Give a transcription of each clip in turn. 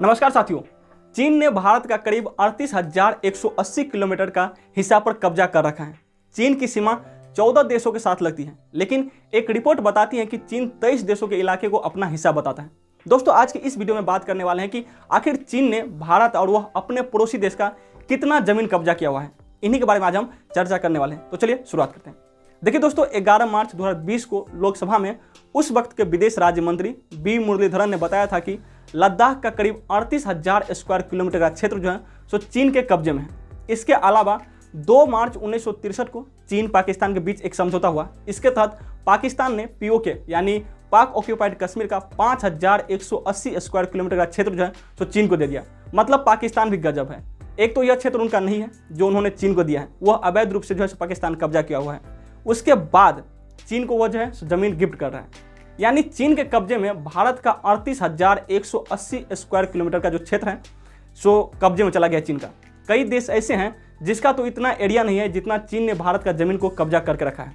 नमस्कार साथियों। चीन ने भारत का करीब 38,180 किलोमीटर का हिस्सा पर कब्जा कर रखा है। चीन की सीमा 14 देशों के साथ लगती है, लेकिन एक रिपोर्ट बताती है कि चीन 23 देशों के इलाके को अपना हिस्सा बताता है। दोस्तों, आज की इस वीडियो में बात करने वाले हैं कि आखिर चीन ने भारत और वह अपने पड़ोसी देश का कितना जमीन कब्जा किया हुआ है। इन्हीं के बारे में आज हम चर्चा करने वाले हैं। तो चलिए शुरुआत करते हैं। देखिए दोस्तों, 11 मार्च 2020 को लोकसभा में उस वक्त के विदेश राज्य मंत्री बी मुरलीधरन ने बताया था कि लद्दाख का करीब 38,000 स्क्वायर किलोमीटर का क्षेत्र जो है सो चीन के कब्जे में है। इसके अलावा 2 मार्च 1963 को चीन पाकिस्तान के बीच एक समझौता हुआ। इसके तहत पाकिस्तान ने पीओके यानी पाक ऑक्यूपाइड कश्मीर का 5,180 स्क्वायर किलोमीटर का क्षेत्र जो है सो चीन को दे दिया। मतलब पाकिस्तान भी गजब है। एक तो यह क्षेत्र उनका नहीं है जो उन्होंने चीन को दिया है, वह अवैध रूप से जो है पाकिस्तान कब्जा किया हुआ है। उसके बाद चीन को वह जो है जमीन गिफ्ट कर रहा है। यानी चीन के कब्जे में भारत का 38,180 स्क्वायर किलोमीटर का जो क्षेत्र है सो कब्जे में चला गया चीन का। कई देश ऐसे हैं जिसका तो इतना एरिया नहीं है जितना चीन ने भारत का जमीन को कब्जा करके रखा है।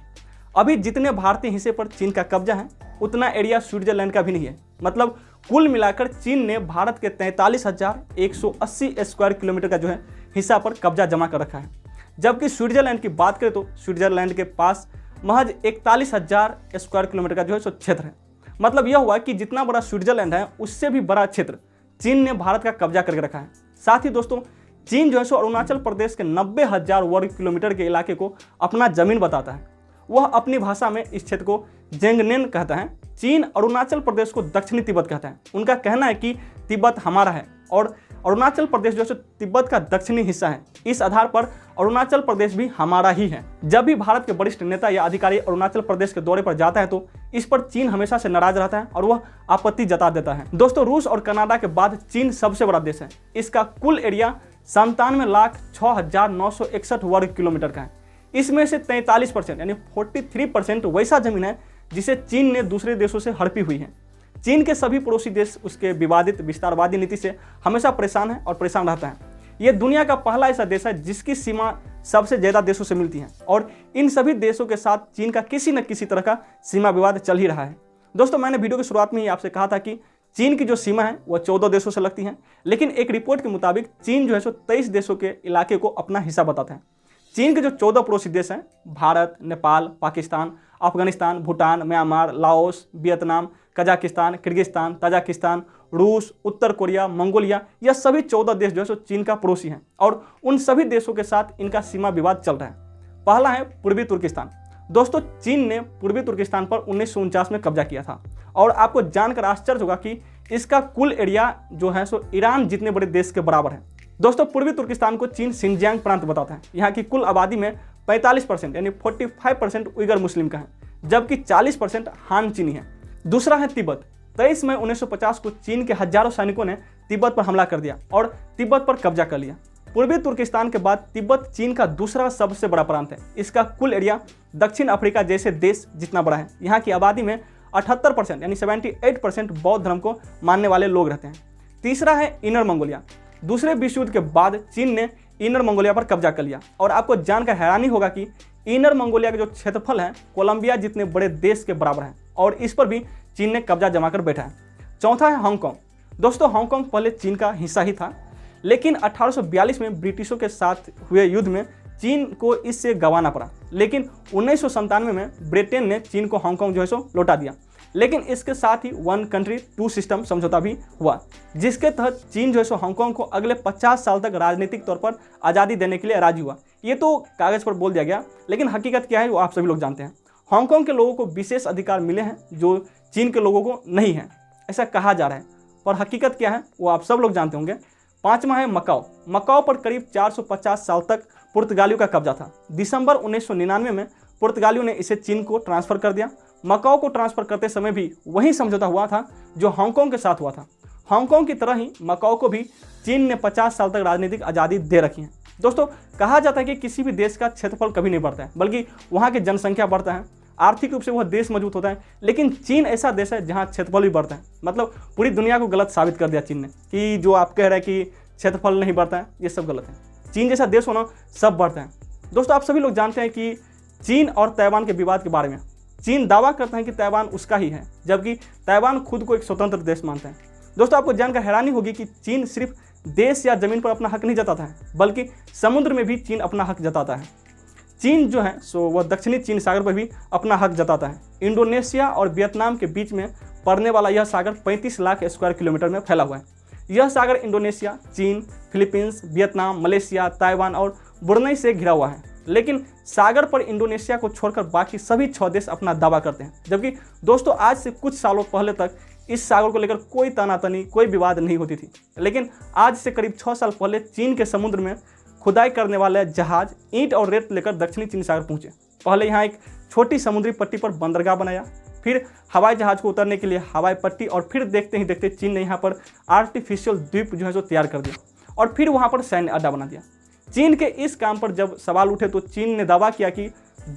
अभी जितने भारतीय हिस्से पर चीन का कब्जा है उतना एरिया स्विट्जरलैंड का भी नहीं है। मतलब कुल मिलाकर चीन ने भारत के 43,180 स्क्वायर किलोमीटर का जो है हिस्सा पर कब्जा जमा कर रखा है। जबकि स्विट्जरलैंड की बात करें तो स्विट्जरलैंड के पास महज 41,000 स्क्वायर किलोमीटर का जो है सो क्षेत्र है। मतलब यह हुआ कि जितना बड़ा स्विट्जरलैंड है उससे भी बड़ा क्षेत्र चीन ने भारत का कब्जा करके रखा है। साथ ही दोस्तों, चीन जो है सो अरुणाचल प्रदेश के 90,000 वर्ग किलोमीटर के इलाके को अपना जमीन बताता है। वह अपनी भाषा में इस क्षेत्र को जेंगनेन कहता है। चीन अरुणाचल प्रदेश को दक्षिणी तिब्बत कहता है। उनका कहना है कि तिब्बत हमारा है और अरुणाचल प्रदेश जो है तिब्बत का दक्षिणी हिस्सा है। इस आधार पर अरुणाचल प्रदेश भी हमारा ही है। जब भी भारत के वरिष्ठ नेता या अधिकारी अरुणाचल प्रदेश के दौरे पर जाता है तो इस पर चीन हमेशा से नाराज रहता है और वह आपत्ति जता देता है। दोस्तों, रूस और कनाडा के बाद चीन सबसे बड़ा देश है। इसका कुल एरिया 97,06,961 वर्ग किलोमीटर का है। इसमें से 43% यानी 43% वैसा जमीन है जिसे चीन ने दूसरे देशों से हड़पी हुई है। चीन के सभी पड़ोसी देश उसके विवादित विस्तारवादी नीति से हमेशा परेशान है और परेशान रहता है। यह दुनिया का पहला ऐसा देश है जिसकी सीमा सबसे ज्यादा देशों से मिलती है और इन सभी देशों के साथ चीन का किसी न किसी तरह का सीमा विवाद चल ही रहा है। दोस्तों, मैंने वीडियो की शुरुआत में ही आपसे कहा था कि चीन की जो सीमा है वह 14 देशों से लगती है, लेकिन एक रिपोर्ट के मुताबिक चीन जो है सो 23 देशों के इलाके को अपना हिस्सा बताता है। चीन के जो 14 पड़ोसी देश हैं Bharat, Nepal, Pakistan, Afghanistan, Bhutan, Myanmar, Laos, Vietnam, Kazakhstan, Kyrgyzstan, Tajikistan, रूस, उत्तर कोरिया, मंगोलिया, यह सभी 14 देश जो है सो चीन का पड़ोसी हैं और उन सभी देशों के साथ इनका सीमा विवाद चल रहा है। पहला है पूर्वी तुर्किस्तान। दोस्तों, चीन ने पूर्वी तुर्किस्तान पर 1949 में कब्जा किया था और आपको जानकर आश्चर्य होगा कि इसका कुल एरिया जो है सो ईरान जितने बड़े देश के बराबर है। दोस्तों, पूर्वी तुर्किस्तान को चीन सिंजियांग प्रांत बताता है। यहाँ की कुल आबादी में 45% यानी 45% उइगर मुस्लिम का है, जबकि 40% हान चीनी है। दूसरा है तिब्बत। 23 मई 1950 को चीन के हजारों सैनिकों ने तिब्बत पर हमला कर दिया और तिब्बत पर कब्जा कर लिया। पूर्वी तुर्किस्तान के बाद तिब्बत चीन का दूसरा सबसे बड़ा प्रांत है। इसका कुल एरिया दक्षिण अफ्रीका जैसे देश जितना बड़ा है। यहाँ की आबादी में 78% यानी 78% बौद्ध धर्म को मानने वाले लोग रहते हैं। तीसरा है इनर मंगोलिया। दूसरे विश्व युद्ध के बाद चीन ने इनर मंगोलिया पर कब्जा कर लिया और आपको जानकर हैरानी होगा कि इनर मंगोलिया का जो क्षेत्रफल है कोलंबिया जितने बड़े देश के बराबर है और इस पर भी चीन ने कब्जा जमा कर बैठा है। चौथा है हांगकांग। दोस्तों, हांगकांग पहले चीन का हिस्सा ही था, लेकिन 1842 में ब्रिटिशों के साथ हुए युद्ध में चीन को इससे गंवाना पड़ा। लेकिन 1997 में ब्रिटेन ने चीन को हांगकांग जो है सो लौटा दिया। लेकिन इसके साथ ही 1 कंट्री 2 सिस्टम समझौता भी हुआ, जिसके तहत चीन जो है सो हांगकांग को अगले 50 साल तक राजनीतिक तौर पर आज़ादी देने के लिए राजी हुआ। ये तो कागज़ पर बोल दिया गया, लेकिन हकीकत क्या है वो आप सभी लोग जानते हैं। हांगकांग के लोगों को विशेष अधिकार मिले हैं जो चीन के लोगों को नहीं है, ऐसा कहा जा रहा है, पर हकीकत क्या है वो आप सब लोग जानते होंगे। 5वां है मकाओ। मकाओ पर करीब 450 साल तक पुर्तगालियों का कब्जा था। दिसंबर 1999 में पुर्तगालियों ने इसे चीन को ट्रांसफ़र कर दिया। मकाओ को ट्रांसफ़र करते समय भी वही समझौता हुआ था जो हांगकांग के साथ हुआ था। हांगकांग की तरह ही मकाओ को भी चीन ने 50 साल तक राजनीतिक आज़ादी दे रखी है। दोस्तों, कहा जाता है कि किसी भी देश का क्षेत्रफल कभी नहीं बढ़ता है, बल्कि वहाँ की जनसंख्या बढ़ता है। आर्थिक रूप से वह देश मजबूत होता है। लेकिन चीन ऐसा देश है जहाँ क्षेत्रफल भी बढ़ता है। मतलब पूरी दुनिया को गलत साबित कर दिया चीन ने कि जो आप कह रहे हैं कि क्षेत्रफल नहीं बढ़ता है, ये सब गलत है। चीन जैसा देश होना सब बढ़ता है। दोस्तों, आप सभी लोग जानते हैं कि चीन और ताइवान के विवाद के बारे में चीन दावा करता है कि ताइवान उसका ही है, जबकि ताइवान खुद को एक स्वतंत्र देश मानता है। दोस्तों आपको जानकर हैरानी होगी कि चीन सिर्फ देश या जमीन पर अपना हक नहीं जताता है, बल्कि समुद्र में भी चीन अपना हक जताता है। चीन जो है सो वह दक्षिणी चीन सागर पर भी अपना हक जताता है। इंडोनेशिया और वियतनाम के बीच में पड़ने वाला यह सागर 35 लाख स्क्वायर किलोमीटर में फैला हुआ है। यह सागर इंडोनेशिया, चीन, फिलीपींस, वियतनाम, मलेशिया, ताइवान और ब्रुनई से घिरा हुआ है। लेकिन सागर पर इंडोनेशिया को छोड़कर बाकी सभी 6 देश अपना दावा करते हैं। जबकि दोस्तों आज से कुछ सालों पहले तक इस सागर को लेकर कोई तनातनी, कोई विवाद नहीं होती थी। लेकिन आज से करीब 6 साल पहले चीन के समुद्र में खुदाई करने वाले जहाज ईंट और रेत लेकर दक्षिणी चीन सागर पहुंचे। पहले यहाँ एक छोटी समुद्री पट्टी पर बंदरगाह बनाया, फिर हवाई जहाज को उतरने के लिए हवाई पट्टी, और फिर देखते ही देखते चीन ने यहाँ पर आर्टिफिशियल द्वीप जो है सो तैयार कर दिया और फिर वहाँ पर सैन्य अड्डा बना दिया। चीन के इस काम पर जब सवाल उठे तो चीन ने दावा किया कि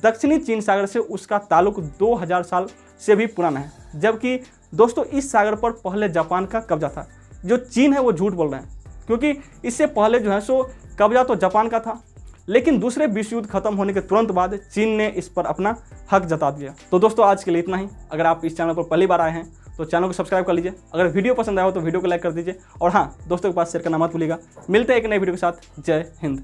दक्षिणी चीन सागर से उसका ताल्लुक 2000 साल से भी पुराना है। जबकि दोस्तों इस सागर पर पहले जापान का कब्जा था। जो चीन है वो झूठ बोल रहे हैं, क्योंकि इससे पहले जो है सो कब्जा तो जापान का था, लेकिन दूसरे विश्व युद्ध खत्म होने के तुरंत बाद चीन ने इस पर अपना हक जता दिया। तो दोस्तों आज के लिए इतना ही। अगर आप इस चैनल पर पहली बार आए हैं तो चैनल को सब्सक्राइब कर लीजिए। अगर वीडियो पसंद आया हो तो वीडियो को लाइक कर दीजिए, और हाँ, दोस्तों के पास शेयर करना मत भूलिएगा। मिलते हैं एक नए वीडियो के साथ। जय हिंद।